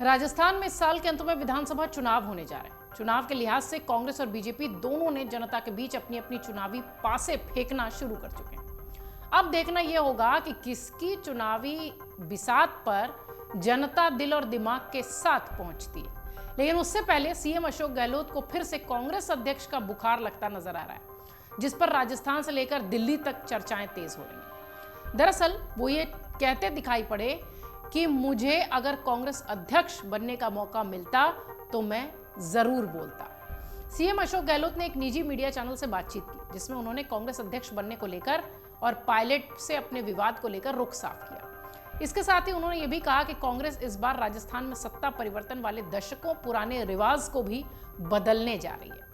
राजस्थान में इस साल के अंत में विधानसभा चुनाव होने जा रहे हैं। चुनाव के लिहाज से कांग्रेस और बीजेपी दोनों ने जनता के बीच अपनी अपनी चुनावी पासे फेंकना शुरू कर चुके हैं। अब देखना यह होगा कि किसकी चुनावी बिसात पर जनता दिल और दिमाग के साथ पहुंचती है। लेकिन उससे पहले सीएम अशोक गहलोत को फिर से कांग्रेस अध्यक्ष का बुखार लगता नजर आ रहा है, जिस पर राजस्थान से लेकर दिल्ली तक चर्चाएं तेज हो रही हैं। दरअसल वो ये कहते दिखाई पड़े कि मुझे अगर कांग्रेस अध्यक्ष बनने का मौका मिलता तो मैं जरूर बोलता। सीएम अशोक गहलोत ने एक निजी मीडिया चैनल से बातचीत की, जिसमें उन्होंने कांग्रेस अध्यक्ष बनने को लेकर और पायलट से अपने विवाद को लेकर रुख साफ किया। इसके साथ ही उन्होंने ये भी कहा कि कांग्रेस इस बार राजस्थान में सत्ता परिवर्तन वाले दशकों पुराने रिवाज को भी बदलने जा रही है।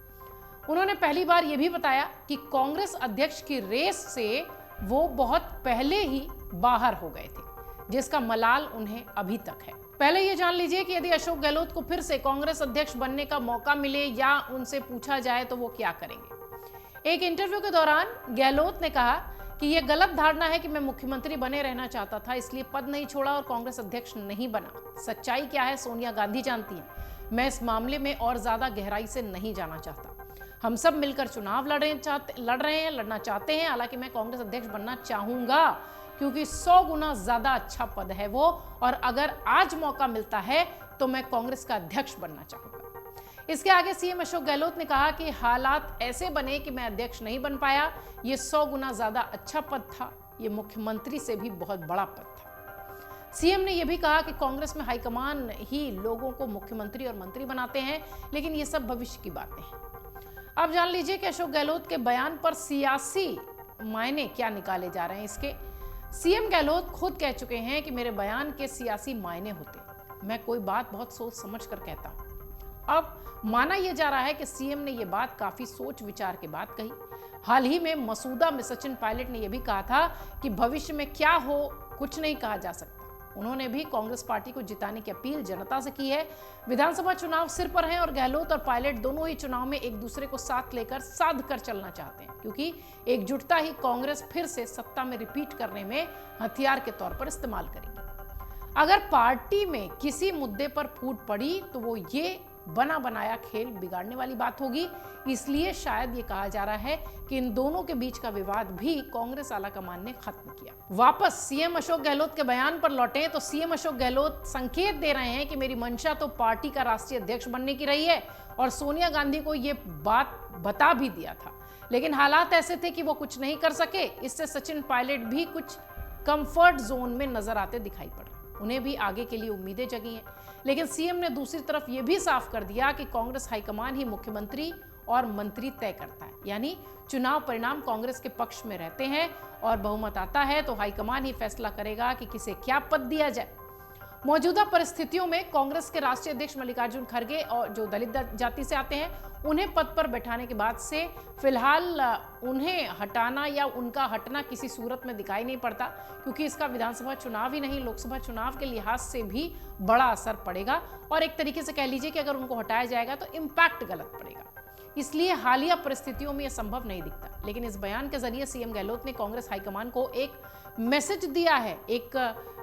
उन्होंने पहली बार यह भी बताया कि कांग्रेस अध्यक्ष की रेस से वो बहुत पहले ही बाहर हो गए थे, जिसका मलाल उन्हें अभी तक है। पहले ये जान लीजिए कि यदि अशोक गहलोत को फिर से कांग्रेस अध्यक्ष बनने का मौका मिले या उनसे पूछा जाए तो वो क्या करेंगे। एक इंटरव्यू के दौरान गहलोत ने कहा कि यह गलत धारणा है कि मैं मुख्यमंत्री बने रहना चाहता था, इसलिए पद नहीं छोड़ा और कांग्रेस अध्यक्ष नहीं बना। सच्चाई क्या है सोनिया गांधी जानती हैं। मैं इस मामले में और ज्यादा गहराई से नहीं जाना चाहता। हम सब मिलकर चुनाव लड़ना चाहते हैं। हालांकि मैं कांग्रेस अध्यक्ष बनना चाहूंगा क्योंकि 100 गुना ज्यादा अच्छा पद है वो, और अगर आज मौका मिलता है तो मैं कांग्रेस का अध्यक्ष बनना चाहूंगा। इसके आगे सीएम अशोक गहलोत ने कहा कि हालात ऐसे बने कि मैं अध्यक्ष नहीं बन पाया। ये 100 गुना ज्यादा अच्छा पद था, ये मुख्यमंत्री से भी बहुत बड़ा पद था। सीएम ने यह भी कहा कि कांग्रेस में हाईकमान ही लोगों को मुख्यमंत्री और मंत्री बनाते हैं, लेकिन ये सब भविष्य की बातें हैं। अब जान लीजिए कि अशोक गहलोत के बयान पर सियासी मायने क्या निकाले जा रहे हैं। इसके सीएम गहलोत खुद कह चुके हैं कि मेरे बयान के सियासी मायने होते, मैं कोई बात बहुत सोच समझ कर कहता हूं। अब माना यह जा रहा है कि सीएम ने यह बात काफी सोच विचार के बाद कही। हाल ही में मसूदा में सचिन पायलट ने यह भी कहा था कि भविष्य में क्या हो कुछ नहीं कहा जा सकता। उन्होंने भी कांग्रेस पार्टी को जिताने की अपील जनता से की है। विधानसभा चुनाव सिर पर हैं और गहलोत और पायलट दोनों ही चुनाव में एक दूसरे को साथ लेकर साध कर चलना चाहते हैं, क्योंकि एकजुटता ही कांग्रेस फिर से सत्ता में रिपीट करने में हथियार के तौर पर इस्तेमाल करेगी। अगर पार्टी में किसी मुद्दे पर फूट पड़ी तो वो ये बना बनाया खेल बिगाड़ने वाली बात होगी। इसलिए शायद ये कहा जा रहा है कि इन दोनों के बीच का विवाद भी कांग्रेस आलाकमान ने खत्म किया। वापस सीएम अशोक गहलोत के बयान पर लौटे तो सीएम अशोक गहलोत संकेत दे रहे हैं कि मेरी मंशा तो पार्टी का राष्ट्रीय अध्यक्ष बनने की रही है और सोनिया गांधी को ये बात बता भी दिया था, लेकिन हालात ऐसे थे कि वो कुछ नहीं कर सके। इससे सचिन पायलट भी कुछ कंफर्ट जोन में नजर आते दिखाई पड़े। उन्हें भी आगे के लिए उम्मीदें जगी हैं। लेकिन सीएम ने दूसरी तरफ यह भी साफ कर दिया कि कांग्रेस हाईकमान ही मुख्यमंत्री और मंत्री तय करता है, यानी चुनाव परिणाम कांग्रेस के पक्ष में रहते हैं और बहुमत आता है तो हाईकमान ही फैसला करेगा कि किसे क्या पद दिया जाए। मौजूदा परिस्थितियों में कांग्रेस के राष्ट्रीय अध्यक्ष मल्लिकार्जुन खड़गे और जो दलित जाति से आते हैं उन्हें पद पर बैठाने के बाद से फिलहाल उन्हें हटाना या उनका हटना किसी सूरत में दिखाई नहीं पड़ता, क्योंकि इसका विधानसभा चुनाव ही नहीं लोकसभा चुनाव के लिहाज से भी बड़ा असर पड़ेगा और एक तरीके से कह लीजिए कि अगर उनको हटाया जाएगा तो इम्पैक्ट गलत पड़ेगा। इसलिए हालिया परिस्थितियों में यह संभव नहीं दिखता। लेकिन इस बयान के जरिए सीएम गहलोत ने कांग्रेस हाईकमान को एक मैसेज दिया है, एक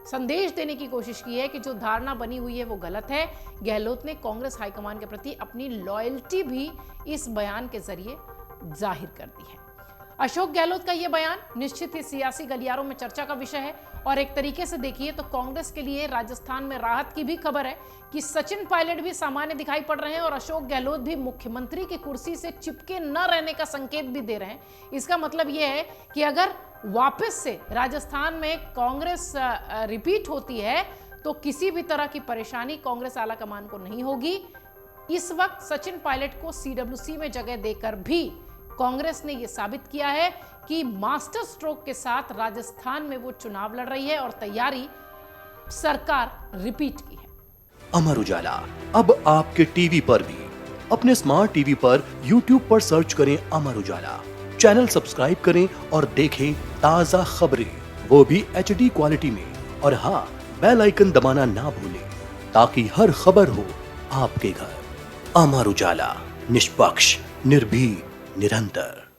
संदेश देने की कोशिश की है कि जो धारणा बनी हुई है वो गलत है। गहलोत ने कांग्रेस हाईकमान के प्रति अपनी लॉयल्टी भी इस बयान के जरिए जाहिर कर दी है। अशोक गहलोत का यह बयान निश्चित ही सियासी गलियारों में चर्चा का विषय है और एक तरीके से देखिए तो कांग्रेस के लिए राजस्थान में राहत की भी खबर है कि सचिन पायलट भी सामान्य दिखाई पड़ रहे हैं और अशोक गहलोत भी मुख्यमंत्री की कुर्सी से चिपके न रहने का संकेत भी दे रहे हैं। इसका मतलब यह है कि अगर वापस से राजस्थान में कांग्रेस रिपीट होती है तो किसी भी तरह की परेशानी कांग्रेस आलाकमान को नहीं होगी। इस वक्त सचिन पायलट को सीडब्ल्यूसी में जगह देकर भी कांग्रेस ने यह साबित किया है कि मास्टर स्ट्रोक के साथ राजस्थान में वो चुनाव लड़ रही है और तैयारी सरकार रिपीट की है। अमर उजाला अब आपके टीवी पर भी। अपने स्मार्ट टीवी पर यूट्यूब पर सर्च करें अमर उजाला, चैनल सब्सक्राइब करें और देखें ताजा खबरें, वो भी HD क्वालिटी में। और हाँ, बेल आइकन दबाना ना भूलें ताकि हर खबर हो आपके घर। अमर उजाला, निष्पक्ष, निर्भीक, निरंतर।